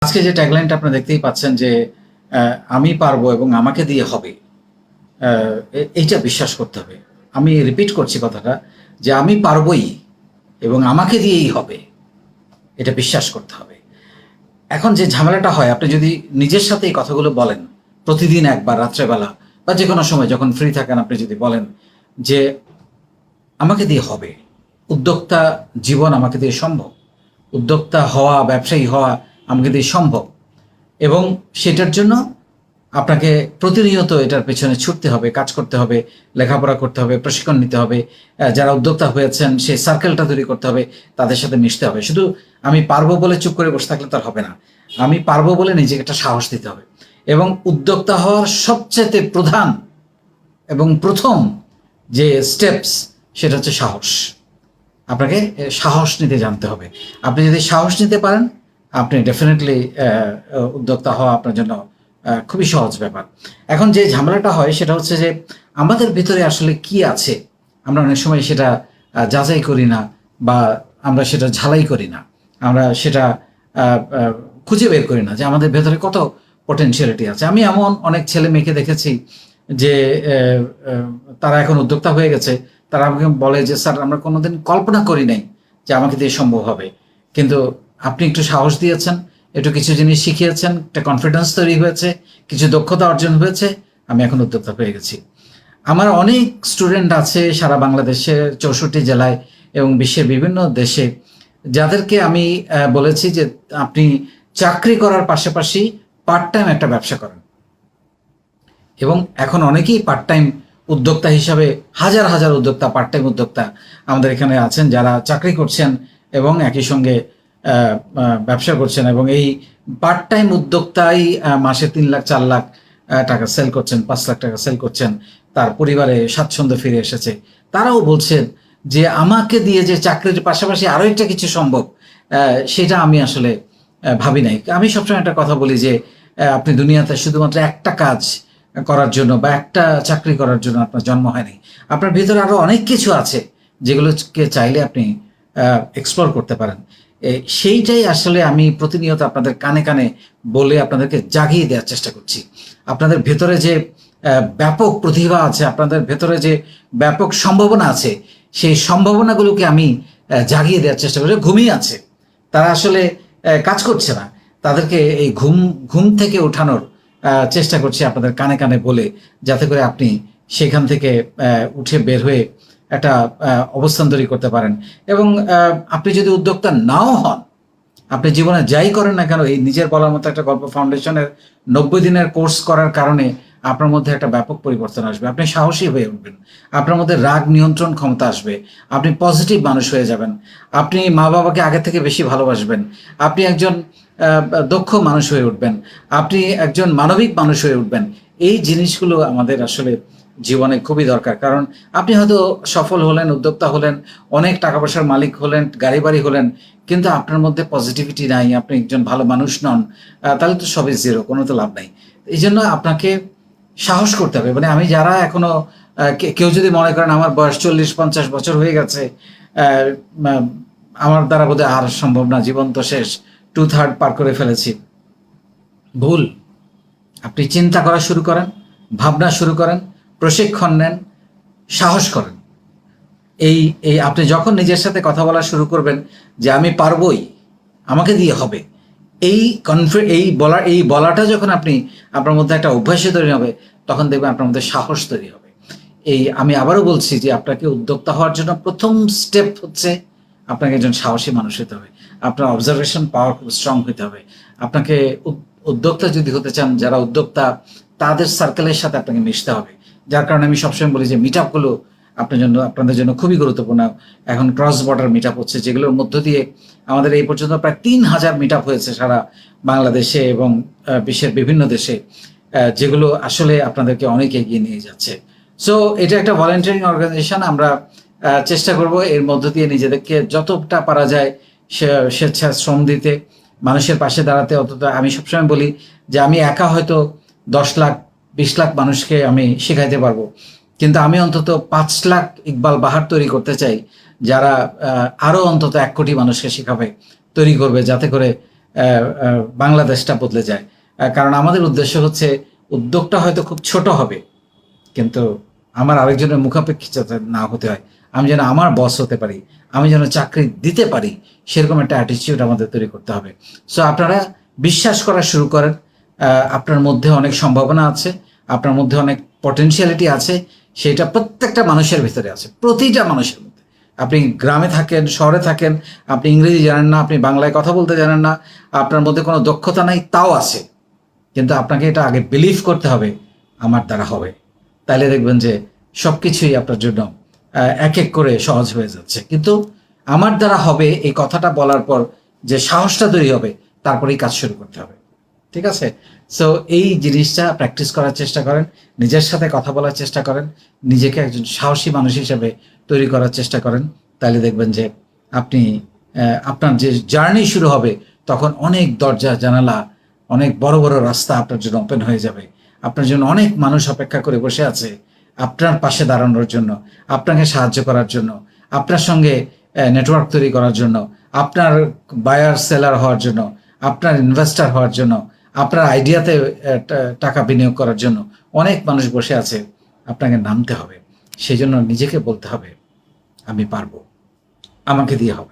আজকে যে ট্যাগলাইনটা আপনারা দেখতেই পাচ্ছেন যে আমি পারবো এবং আমাকে দিয়ে হবে, এইটা বিশ্বাস করতে হবে। আমি রিপিট করছি কথাটা, যে আমি পারবই এবং আমাকে দিয়েই হবে, এটা বিশ্বাস করতে হবে। এখন যে ঝামেলাটা হয়, আপনি যদি নিজের সাথে এই কথাগুলো বলেন প্রতিদিন একবার রাত্রেবেলা বা যে কোনো সময় যখন ফ্রি থাকেন, আপনি যদি বলেন যে আমাকে দিয়ে হবে, উদ্যোক্তা জীবন আমাকে দিয়ে সম্ভব, উদ্যোক্তা হওয়া, ব্যবসায়ী হওয়া আমাকে দিয়ে সম্ভব, এবং সেটার জন্য আপনাকে প্রতিনিয়ত এটার পেছনে ছুটতে হবে, কাজ করতে হবে, লেখাপড়া করতে হবে, প্রশিক্ষণ নিতে হবে, যারা উদ্যোক্তা হয়েছেন সেই সার্কেলটা তৈরি করতে হবে, তাদের সাথে মিশতে হবে। শুধু আমি পারবো বলে চুপ করে বসে থাকলে তার হবে না। আমি পারবো বলে নিজেকে একটা সাহস দিতে হবে। এবং উদ্যোক্তা হওয়ার সবচেয়ে প্রধান এবং প্রথম যে স্টেপস, সেটা হচ্ছে সাহস। আপনাকে সাহস নিতে জানতে হবে। আপনি যদি সাহস নিতে পারেন, আপনি ডেফিনেটলি উদ্যোক্তা হওয়া আপনার জন্য খুবই সহজ ব্যাপার। এখন যে ঝামেলাটা হয় সেটা হচ্ছে যে আমাদের ভিতরে আসলে কি আছে, আমরা অনেক সময় সেটা যাচাই করি না, বা আমরা সেটা ঝালাই করি না, আমরা সেটা খুঁজে বের করি না যে আমাদের ভেতরে কত পটেনশিয়ালিটি আছে। আমি এমন অনেক ছেলে মেয়েকে দেখেছি যে তারা এখন উদ্যোক্তা হয়ে গেছে, তারা আমাকে বলে যে স্যার, আমরা কোনোদিন কল্পনা করি নাই যে আমাকে দিয়ে সম্ভব হবে, কিন্তু আপনি একটু সাহস দিয়েছেন, একটু কিছু জিনিস শিখিয়েছেন, একটা কনফিডেন্স তৈরি হয়েছে, কিছু দক্ষতা অর্জন হয়েছে, আমি এখন উদ্যোক্তা হয়ে গেছি। আমার অনেক স্টুডেন্ট আছে সারা বাংলাদেশে 64 জেলায় এবং বিশ্বের বিভিন্ন দেশে, যাদেরকে আমি বলেছি যে আপনি চাকরি করার পাশাপাশি পার্ট টাইম একটা ব্যবসা করেন। এবং এখন অনেকেই পার্ট টাইম উদ্যোক্তা হিসাবে, হাজার হাজার উদ্যোক্তা, পার্ট টাইম উদ্যোক্তা আমাদের এখানে আছেন, যারা চাকরি করছেন এবং একই সঙ্গে ব্যবসা করছেন, এবং এই পার্ট টাইম উদ্যোক্তাই মাসে 3 লাখ 4 লাখ টাকা সেল করছেন, 5 লাখ টাকা সেল করছেন, তার পরিবারে স্বাচ্ছন্দ্য ফিরে এসেছে। তারাও বলছেন যে আমাকে দিয়ে যে চাকরির পাশাপাশি আরও একটা কিছু সম্ভব, সেটা আমি আসলে ভাবি নাই। আমি সবসময় একটা কথা বলি যে আপনি দুনিয়াতে শুধুমাত্র একটা কাজ করার জন্য বা একটা চাকরি করার জন্য আপনার জন্ম হয়নি। আপনার ভিতরে আরো অনেক কিছু আছে যেগুলোকে চাইলে আপনি এক্সপ্লোর করতে পারেন। সেইটাই আসলে আমি প্রতিনিয়ত আপনাদের কানে কানে বলে আপনাদেরকে জাগিয়ে দেওয়ার চেষ্টা করছি। আপনাদের ভেতরে যে ব্যাপক প্রতিভা আছে, আপনাদের ভেতরে যে ব্যাপক সম্ভাবনা আছে, সেই সম্ভাবনাগুলোকে আমি জাগিয়ে দেওয়ার চেষ্টা করছি। ঘুমিয়ে আছে, তারা আসলে কাজ করছে না, তাদেরকে এই ঘুম থেকে ওঠানোর চেষ্টা করছি আপনাদের কানে কানে বলে, যাতে করে আপনি সেখান থেকে উঠে বের হয়ে একটা অবস্থান তৈরি করতে পারেন। এবং আপনি যদি উদ্যোক্তা নাও হন, আপনি জীবনে যাই করেন না কেন, এই নিজের বলার মতো একটা গল্প ফাউন্ডেশনের 90 দিনের কোর্স করার কারণে আপনার মধ্যে একটা ব্যাপক পরিবর্তন আসবে। আপনি সাহসী হয়ে উঠবেন, আপনার মধ্যে রাগ নিয়ন্ত্রণ ক্ষমতা আসবে, আপনি পজিটিভ মানুষ হয়ে যাবেন, আপনি মা বাবাকে আগে থেকে বেশি ভালোবাসবেন, আপনি একজন দক্ষ মানুষ হয়ে উঠবেন, আপনি একজন মানবিক মানুষ হয়ে উঠবেন। এই জিনিসগুলো আমাদের আসলে জীবনে খুবই দরকার। কারণ আপনি হয়তো সফল হলেন, উদ্যোক্তা হলেন, অনেক টাকা পয়সার মালিক হলেন, গাড়ি বাড়ি হলেন, কিন্তু আপনার মধ্যে পজিটিভিটি নাই, আপনি একজন ভালো মানুষ নন, তাহলে তো সবই জিরো, কোনো তো লাভ নাই। এই জন্য আপনাকে সাহস করতে হবে। মানে আমি যারা এখনো, কেউ যদি মনে করেন আমার বয়স 40-50 বছর হয়ে গেছে, আমার দ্বারা বোধহয় আর সম্ভব না, জীবন তো শেষ, 2/3 পার করে ফেলেছি, ভুল। আপনি চিন্তা করা শুরু করেন, ভাবনা শুরু করেন, প্রশিক্ষণ নেন, সাহস করেন। এই এই আপনি যখন নিজের সাথে কথা বলা শুরু করবেন যে আমি পারবই, আমাকে দিয়ে হবে, এই বলাটা যখন আপনি, আপনার মধ্যে একটা অভ্যাসে তৈরি হবে, তখন দেখবেন আপনার মধ্যে সাহস তৈরি হবে। আমি আবারও বলছি যে আপনাকে উদ্যোক্তা হওয়ার জন্য প্রথম স্টেপ হচ্ছে আপনাকে একজন সাহসী মানুষ হতে হবে, আপনার অবজারভেশন পাওয়ার খুব স্ট্রং হতে হবে। আপনাকে উদ্যোক্তা যদি হতে চান, যারা উদ্যোক্তা তাদের সার্কেলের সাথে আপনাকে মিশতে হবে। যার কারণে আমি সবসময় বলি যে মিট আপগুলো আপনাদের জন্য খুবই গুরুত্বপূর্ণ। এখন ক্রস বর্ডার মিট আপ হচ্ছে, যেগুলোর মধ্য দিয়ে আমাদের এই পর্যন্ত প্রায় 3000 মিট আপ হয়েছে সারা বাংলাদেশে এবং বিশ্বের বিভিন্ন দেশে, যেগুলো আসলে আপনাদেরকে অনেক এগিয়ে নিয়ে যাচ্ছে। সো এটা একটা ভলেন্টিয়ারিং অর্গানাইজেশন। আমরা চেষ্টা করব এর মধ্য দিয়ে নিজেদেরকে যতটা পারা যায় স্বেচ্ছা শ্রম দিতে, মানুষের পাশে দাঁড়াতে। অন্তত আমি সবসময় বলি যে আমি একা হয়তো 10 লাখ 20 লাখ মানুষকে আমি শেখাইতে পারবো, কিন্তু আমি অন্তত 5 লাখ ইকবাল বাহার তৈরি করতে চাই, যারা আরো অন্তত 1 কোটি মানুষকে শেখাবে, তৈরি করবে, যাতে করে বাংলাদেশটা বদলে যায়। কারণ আমাদের উদ্দেশ্য হচ্ছে উদ্যোগটা হয়তো খুব ছোট হবে, কিন্তু আমার আরেকজনের মুখাপেক্ষী যাতে না হতে হয়, আমি যেন আমার বস হতে পারি, আমি যেন চাকরি দিতে পারি, সেরকম একটা অ্যাটিটিউড আমাদের তৈরি করতে হবে। সো আপনারা বিশ্বাস করা শুরু করেন। আপনার মধ্যে অনেক সম্ভাবনা আছে, আপনার মধ্যে অনেক পটেনশিয়ালিটি আছে, সেটা প্রত্যেকটা মানুষের ভিতরে আছে, প্রতিটা মানুষের মধ্যে। আপনি গ্রামে থাকেন, শহরে থাকেন, আপনি ইংরেজি জানেন না, আপনি বাংলায় কথা বলতে জানেন না, আপনার মধ্যে কোনো দক্ষতা নাই, তাও আছে। কিন্তু আপনাকে এটা আগে বিলিভ করতে হবে আমার দ্বারা হবে। তাহলে দেখবেন যে সব কিছুই আপনার জন্য এক এক করে সহজ হয়ে যাচ্ছে। কিন্তু আমার দ্বারা হবে এই কথাটা বলার পর যে সাহসটা তৈরি হবে, তারপরেই কাজ শুরু করতে হবে। ঠিক আছে? সো এই জিনিসটা প্র্যাকটিস করার চেষ্টা করেন, নিজের সাথে কথা বলার চেষ্টা করেন, নিজেকে একজন সাহসী মানুষ হিসেবে তৈরি করার চেষ্টা করেন। তাহলে দেখবেন যে আপনি আপনার যে জার্নি শুরু হবে, তখন অনেক দরজা জানালা, অনেক বড় বড় রাস্তা আপনার জন্য ওপেন হয়ে যাবে। আপনার জন্য অনেক মানুষ অপেক্ষা করে বসে আছে আপনার পাশে দাঁড়ানোর জন্য, আপনাকে সাহায্য করার জন্য, আপনার সঙ্গে নেটওয়ার্ক তৈরি করার জন্য, আপনার বায়ার সেলার হওয়ার জন্য, আপনার ইনভেস্টর হওয়ার জন্য, আপনার আইডিয়াতে টাকা বিনিয়োগ করার জন্য অনেক মানুষ বসে আছে। আপনাকে নামতে হবে, সেই জন্য নিজেকে বলতে হবে আমি পারবো, আমাকে দিয়ে হবে।